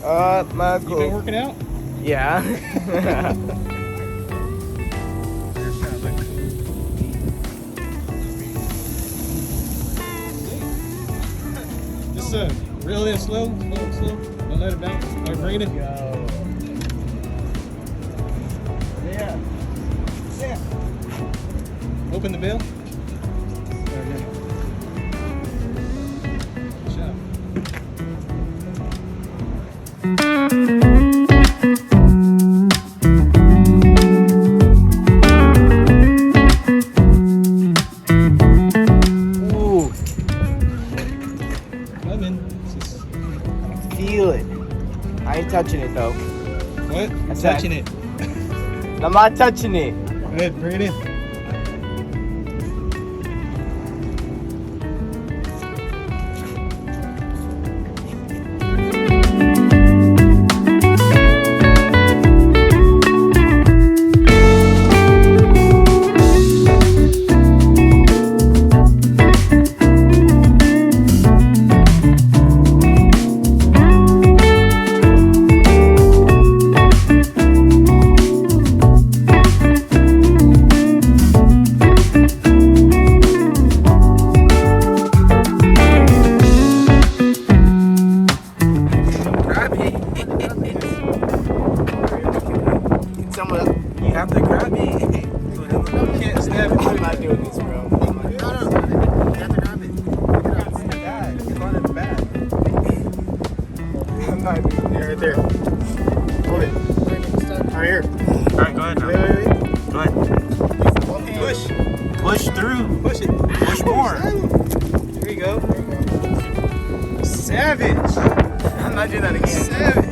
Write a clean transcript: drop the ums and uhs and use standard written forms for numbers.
Not You cool. been working out? Yeah. Just reel in slow. Don't let it bounce. Don't bring it in. Yeah. Open the bill. Good job. Ooh, Lemon. Just, feel it. I ain't touching it though. what? I'm That's touching it. I'm not touching it. Go ahead, bring it in. Grab it. Someone, you have to grab it. You can't stab it. I'm not doing this, bro. No. You have to grab it. Pick it up. Bad. It's on the bad. I'm not doing it. Right there. Hold it. Right here. Alright, go ahead now. Wait. Go ahead. Push. Push through. Push it. Push more. There you go. Savage. I'm not doing that again. Savage.